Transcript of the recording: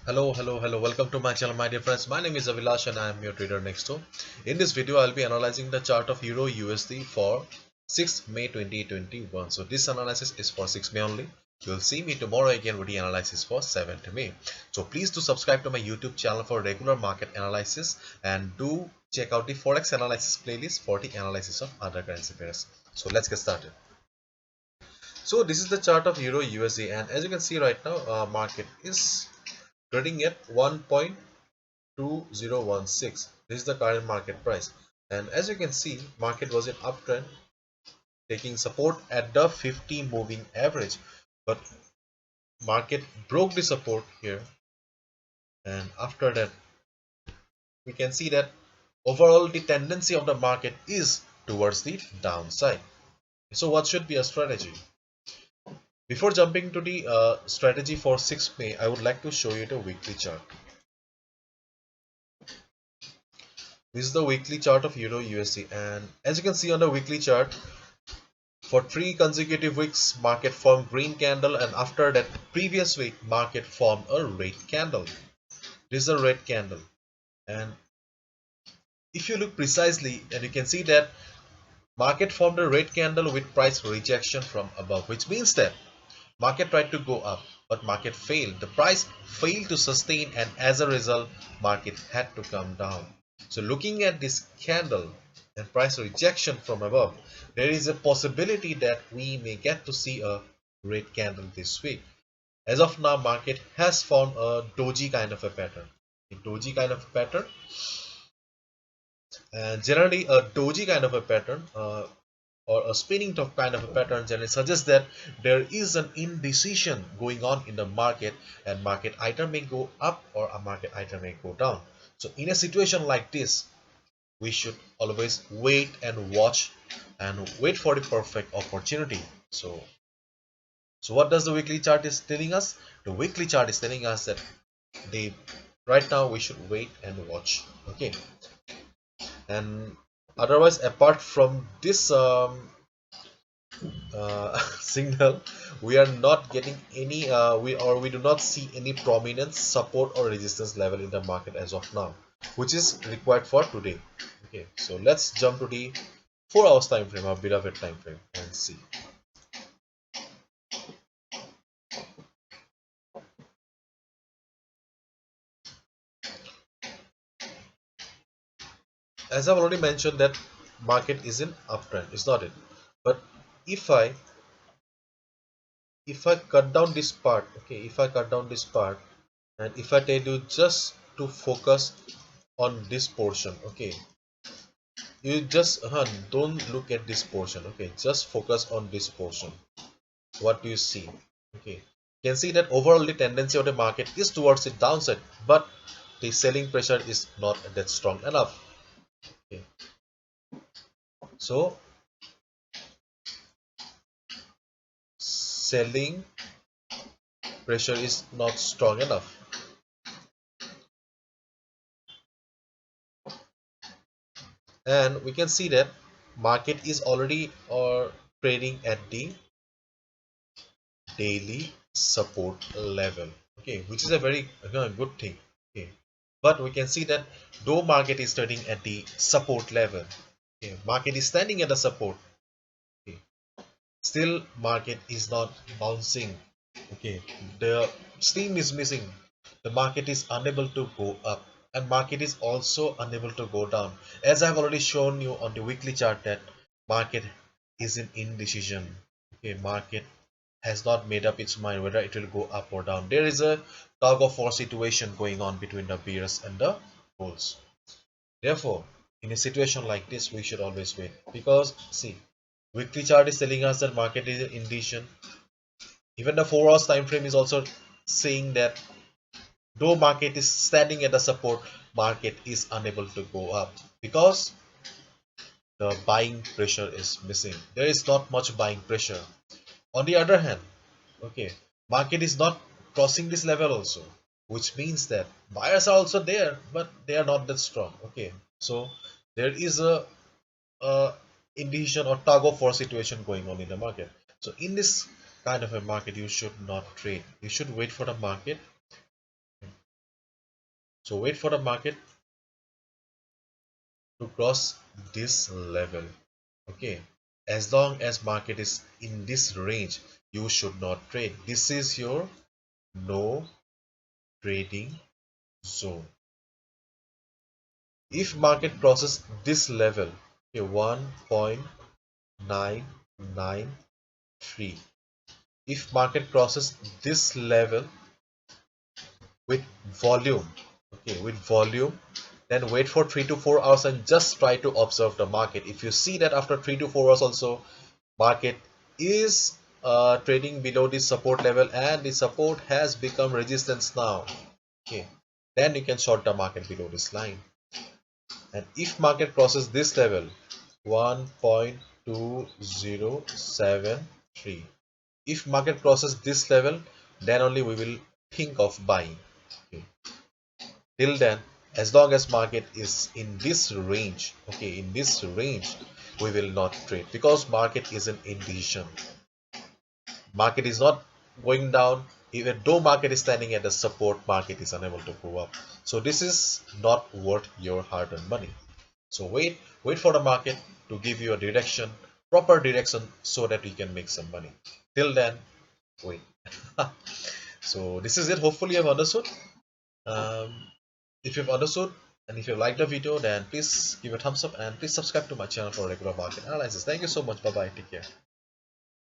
Hello. Welcome to my channel, my dear friends. My name is Avilash and I am your trader next door. In this video, I'll be analyzing the chart of Euro USD for 6th May 2021. So this analysis is for 6 May only. You'll see me tomorrow again with the analysis for 7th May. So please do subscribe to my YouTube channel for regular market analysis and do check out the Forex analysis playlist for the analysis of other currency pairs. So let's get started. So this is the chart of Euro USD, and as you can see right now, market is trading at 1.2016. This is the current market price, and as you can see, market was in uptrend taking support at the 50 moving average, but market broke the support here, and after that we can see that overall the tendency of the market is towards the downside. So what should be a strategy? Before jumping to the strategy for 6 May, I would like to show you the weekly chart. This is the weekly chart of Euro USD, and as you can see on the weekly chart, for 3 consecutive weeks market formed green candle, and after that previous week market formed a red candle. This is a red candle, and if you look precisely, and you can see that market formed a red candle with price rejection from above, which means that market tried to go up but market failed. The price failed to sustain, and as a result market had to come down. So looking at this candle and price rejection from above, there is a possibility that we may get to see a red candle this week. As of now, market has formed a doji kind of a pattern. A doji kind of a pattern, and generally a doji kind of a pattern or a spinning top kind of a pattern generally suggests that there is an indecision going on in the market, and market either may go up or a market either may go down. So in a situation like this, we should always wait and watch and wait for the perfect opportunity. So what does the weekly chart is telling us? The weekly chart is telling us that they right now we should wait and watch. Okay, and otherwise apart from this signal, we are not getting any we do not see any prominent support or resistance level in the market as of now, which is required for today. Okay, so let's jump to the 4 hours time frame, our beloved time frame, and see. As I've already mentioned that market is in uptrend, it's not it, but if I cut down this part, okay, if I cut down this part, and if I tell you just to focus on this portion, okay, you just don't look at this portion, okay, just focus on this portion. What do you see? Okay, you can see that overall the tendency of the market is towards the downside, but the selling pressure is not that strong enough. Okay, so selling pressure is not strong enough, and we can see that market is already trading at the daily support level, okay, which is a very good thing. Okay, but we can see that though market is trading at the support level, okay, market is standing at the support, okay, still market is not bouncing. Okay, the steam is missing, the market is unable to go up, and market is also unable to go down. As I've already shown you on the weekly chart that market is in indecision. Okay, market has not made up its mind whether it will go up or down. There is a tug of war situation going on between the bears and the bulls. Therefore, in a situation like this, we should always wait, because see, weekly chart is telling us that market is in indecision. Even the 4 hours time frame is also saying that though market is standing at the support, market is unable to go up because the buying pressure is missing. There is not much buying pressure. On the other hand, okay, market is not crossing this level also, which means that buyers are also there, but they are not that strong. Okay, so there is a indecision or tug of war situation going on in the market. So in this kind of a market, you should not trade. You should wait for the market So wait for the market to cross this level. Okay, as long as market is in this range, you should not trade. This is your no trading zone. If market crosses this level, okay, 1.993, if market crosses this level with volume, okay, with volume, then wait for 3 to 4 hours and just try to observe the market. If you see that after 3 to 4 hours also market is trading below this support level and the support has become resistance now, okay, then you can short the market below this line. And if market crosses this level 1.2073, if market crosses this level, then only we will think of buying. Okay. Till then, as long as market is in this range, okay, in this range, we will not trade because market is an indecision. Market is not going down. Even though market is standing at the support, market is unable to go up. So this is not worth your hard-earned money. So wait for the market to give you a direction, proper direction, so that you can make some money. Till then, wait. So this is it. Hopefully you've understood. If you've understood and if you liked the video, then please give a thumbs up and please subscribe to my channel for regular market analysis. Thank you so much. Bye bye. Take care.